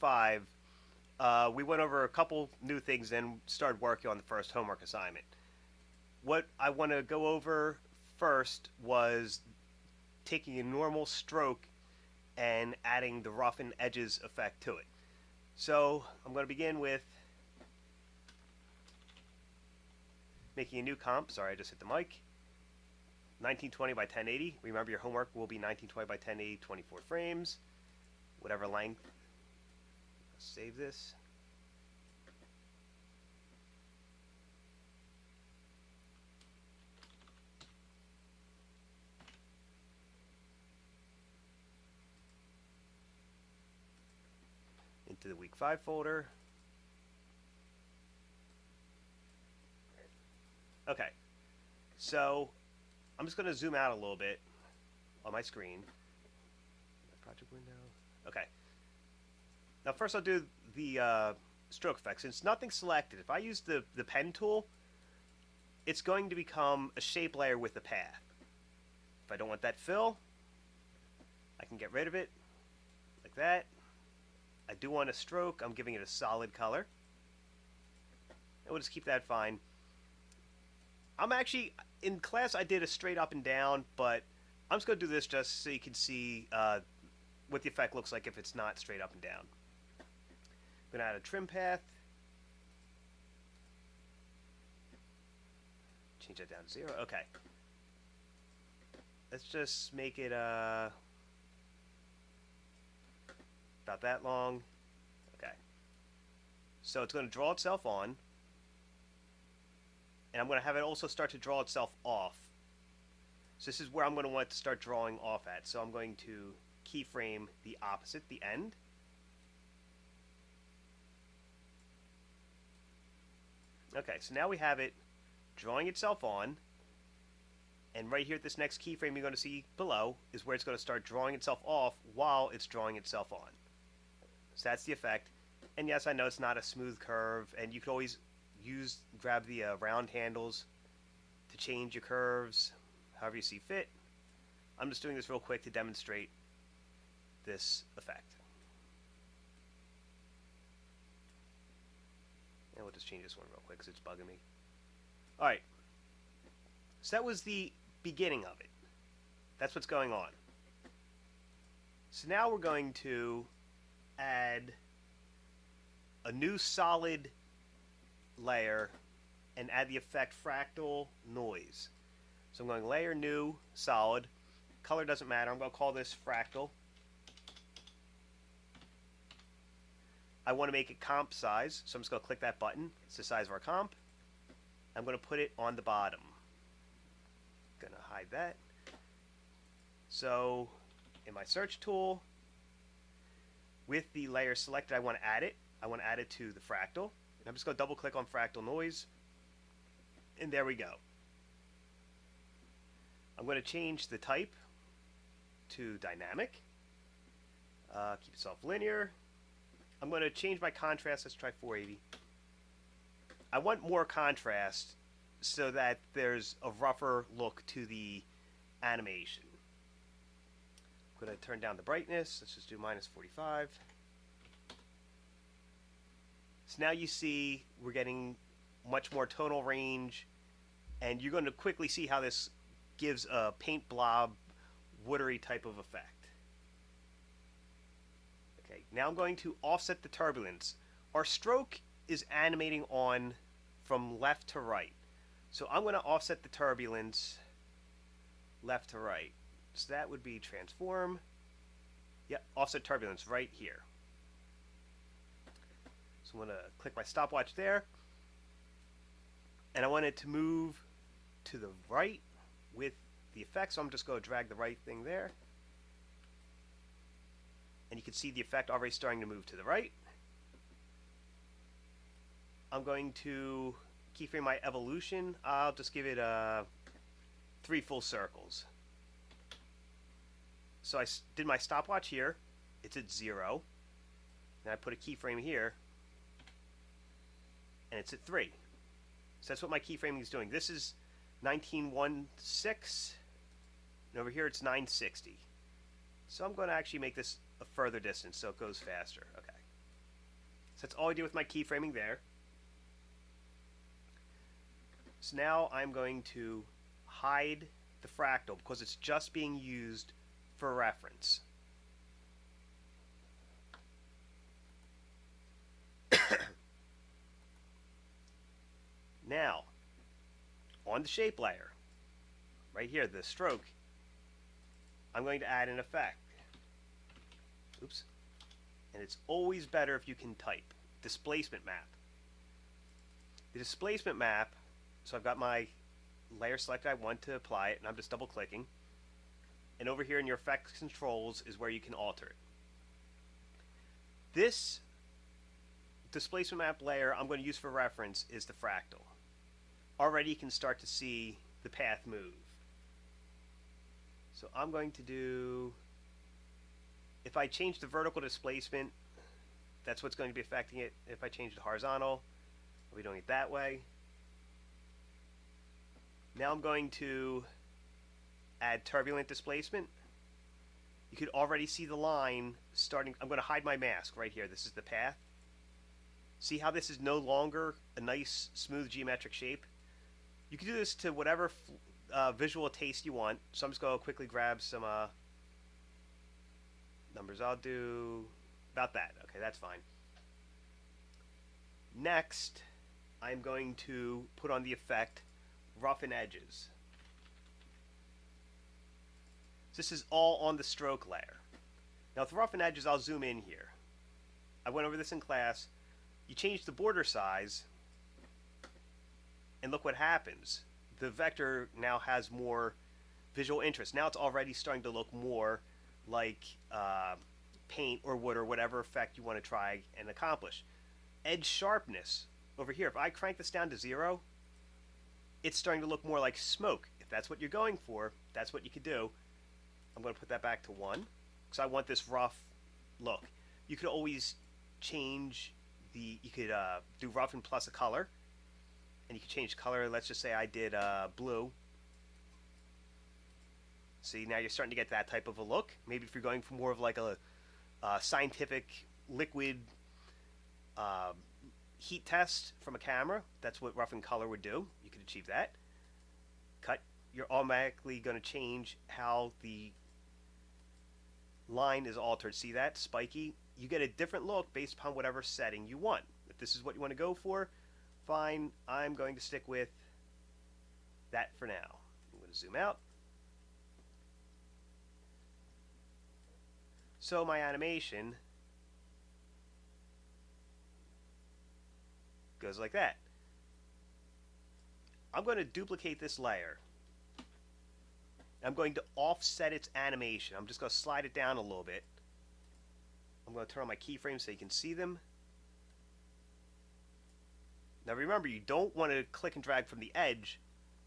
5, we went over a couple new things and started working on the first homework assignment. What I want to go over first was taking a normal stroke and adding the roughen edges effect to it. So I'm going to begin with making a new comp. Sorry, I just hit the mic. 1920 by 1080. Remember, your homework will be 1920 by 1080, 24 frames, whatever length. Let's save this. Into the week 5 folder. Okay, so I'm just going to zoom out a little bit on my screen. Project window. Okay. Now first I'll do the stroke effect. Since nothing's selected, if I use the pen tool, it's going to become a shape layer with a path. If I don't want that fill, I can get rid of it like that. I do want a stroke. I'm giving it a solid color. And we'll just keep that fine. I'm actually, in class I did a straight up and down, but I'm just going to do this just so you can see what the effect looks like if it's not straight up and down. I'm going to add a trim path. Change that down to 0. Okay. Let's just make it about that long. Okay. So it's going to draw itself on. And I'm going to have it also start to draw itself off. So this is where I'm going to want it to start drawing off at. So I'm going to keyframe the opposite, the end. Okay, so now we have it drawing itself on. And right here at this next keyframe you're going to see below is where it's going to start drawing itself off while it's drawing itself on. So that's the effect. And yes, I know it's not a smooth curve, and you could always grab the round handles to change your curves however you see fit. I'm just doing this real quick to demonstrate this effect. And we'll just change this one real quick because it's bugging me. Alright, so that was the beginning of it. That's what's going on. So now we're going to add a new solid layer and add the effect Fractal Noise. So I'm going layer, new, solid. Color doesn't matter. I'm going to call this Fractal. I want to make it comp size, so I'm just going to click that button. It's the size of our comp. I'm going to put it on the bottom. Going to hide that. So in my search tool, with the layer selected, I want to add it. I want to add it to the fractal. And I'm just going to double click on Fractal Noise. And there we go. I'm going to change the type to dynamic. Keep it linear. I'm going to change my contrast. Let's try 480. I want more contrast so that there's a rougher look to the animation. I'm going to turn down the brightness. Let's just do -45. So now you see we're getting much more tonal range, and you're going to quickly see how this gives a paint blob, watery type of effect. Okay, now I'm going to offset the turbulence. Our stroke is animating on from left to right. So I'm going to offset the turbulence left to right. So that would be transform. Yep, offset turbulence right here. So I'm going to click my stopwatch there. And I want it to move to the right with the effect. So I'm just going to drag the right thing there. And you can see the effect already starting to move to the right. I'm going to keyframe my evolution. I'll just give it 3 full circles. So I did my stopwatch here. It's at 0. And I put a keyframe here. And it's at 3. So that's what my keyframing is doing. This is 1916. And over here it's 960. So I'm going to actually make this a further distance so it goes faster. Okay. that's all I do with my keyframing there. So now I'm going to hide the fractal because it's just being used for reference. Now, on the shape layer, right here, the stroke, I'm going to add an effect. Oops. And it's always better if you can type. Displacement map. The displacement map, so I've got my layer selected, I want to apply it, and I'm just double clicking. And over here in your effects controls is where you can alter it. This displacement map layer I'm going to use for reference is the fractal. Already you can start to see the path move. So I'm going to do, if I change the vertical displacement, that's what's going to be affecting it. If I change it to horizontal, I'll be doing it that way. Now I'm going to add turbulent displacement. You could already see the line starting. I'm going to hide my mask right here. This is the path. See how this is no longer a nice smooth geometric shape? You can do this to whatever visual taste you want. So I'm just going to quickly grab some numbers. I'll do about that. Okay, that's fine. Next, I'm going to put on the effect roughen edges. This is all on the stroke layer. Now with roughen edges, I'll zoom in here. I went over this in class. You change the border size, and look what happens. The vector now has more visual interest. Now it's already starting to look more like paint or wood or whatever effect you want to try and accomplish. Edge sharpness over here, if I crank this down to 0, it's starting to look more like smoke. If that's what you're going for, that's what you could do. I'm going to put that back to 1 because I want this rough look. You could always change the, you could do roughen plus a color, and you could change color. Let's just say I did blue. See, now you're starting to get that type of a look. Maybe if you're going for more of like a scientific liquid heat test from a camera, that's what roughen color would do. You could achieve that. Cut, you're automatically going to change how the line is altered. See that? Spiky. You get a different look based upon whatever setting you want. If this is what you want to go for, fine. I'm going to stick with that for now. I'm going to zoom out. So my animation goes like that. I'm going to duplicate this layer. I'm going to offset its animation. I'm just going to slide it down a little bit. I'm going to turn on my keyframes so you can see them. Now remember, you don't want to click and drag from the edge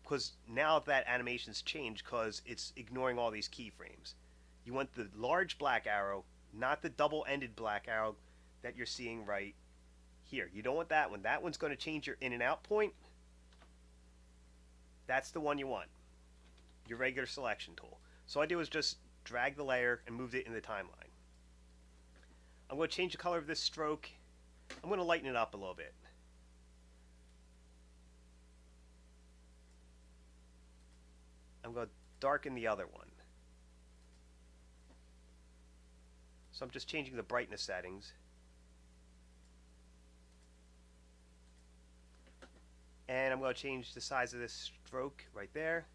because now that animation's changed because it's ignoring all these keyframes. You want the large black arrow, not the double-ended black arrow that you're seeing right here. You don't want that one. That one's going to change your in and out point. That's the one you want. Your regular selection tool. So all I do is just drag the layer and move it in the timeline. I'm going to change the color of this stroke. I'm going to lighten it up a little bit. I'm going to darken the other one. So I'm just changing the brightness settings. And I'm going to change the size of this stroke right there.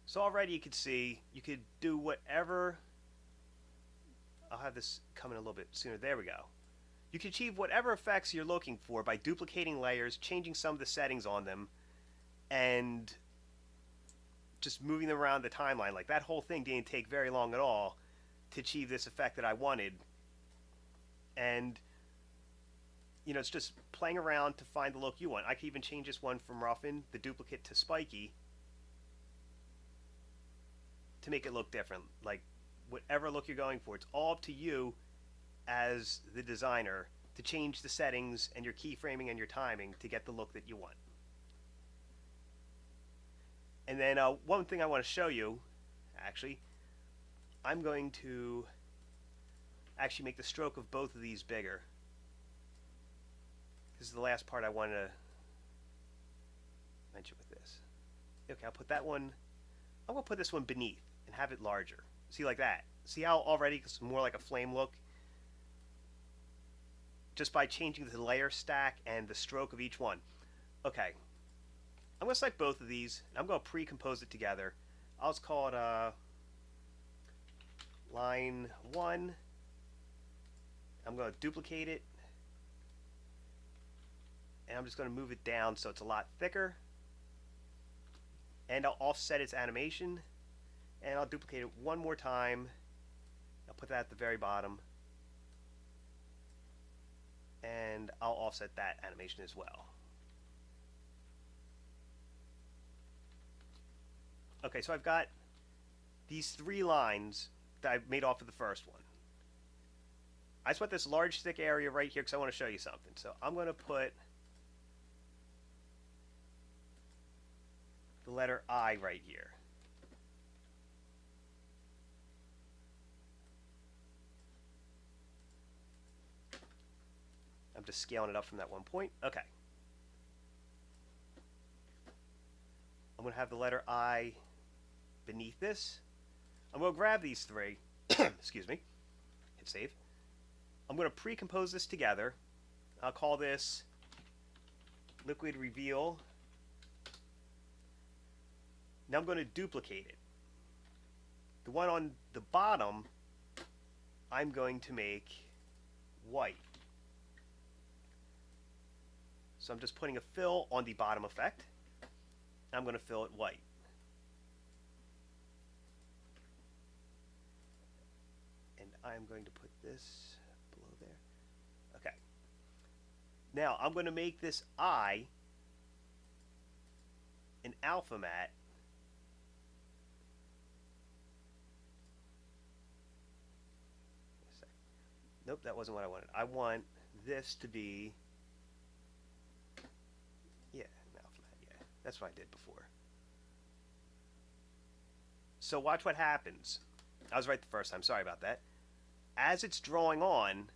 So already you can see, you could do whatever. I'll have this come in a little bit sooner. There we go. You can achieve whatever effects you're looking for by duplicating layers, changing some of the settings on them, and just moving them around the timeline. Like that whole thing didn't take very long at all to achieve this effect that I wanted. And you know, it's just playing around to find the look you want. I could even change this one from roughen, the duplicate, to spiky to make it look different. Like whatever look you're going for, it's all up to you as the designer to change the settings and your keyframing and your timing to get the look that you want. And then one thing I want to show you, actually, I'm going to actually make the stroke of both of these bigger. This is the last part I want to mention with this. Okay, I'll put that one. I'm going to put this one beneath and have it larger. See, like that. See how already it's more like a flame look? Just by changing the layer stack and the stroke of each one. Okay. I'm going to select both of these. I'm going to pre-compose it together. I'll just call it line 1. I'm going to duplicate it. And I'm just going to move it down so it's a lot thicker. And I'll offset its animation. And I'll duplicate it one more time. I'll put that at the very bottom. And I'll offset that animation as well. Okay, so I've got these 3 lines that I've made off of the first one. I just want this large thick area right here because I want to show you something. So I'm going to put the letter I right here. I'm just scaling it up from that one point. Okay. I'm going to have the letter I beneath this. I'm going to grab these 3. Excuse me. Hit save. I'm going to pre-compose this together. I'll call this Liquid Reveal. Now I'm going to duplicate it. The one on the bottom, I'm going to make white. So I'm just putting a fill on the bottom effect. I'm going to fill it white. And I'm going to put this below there. Okay. Now I'm going to make this I an alpha matte. Nope, that wasn't what I wanted. I want this to be, yeah, an alpha matte, yeah. That's what I did before. So watch what happens. I was right the first time, sorry about that. As it's drawing on,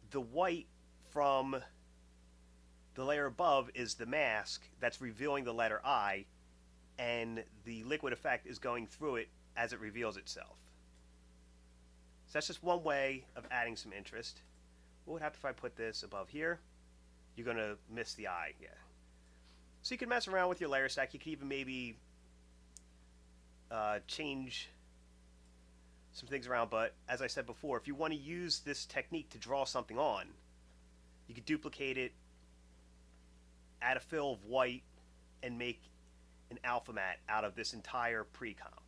the white from the layer above is the mask that's revealing the letter I, and the liquid effect is going through it as it reveals itself. So that's just one way of adding some interest. What would happen if I put this above here? You're going to miss the eye, yeah. So you can mess around with your layer stack. You can even maybe change some things around, but as I said before, if you want to use this technique to draw something on, you could duplicate it, add a fill of white, and make an alpha matte out of this entire pre-comp.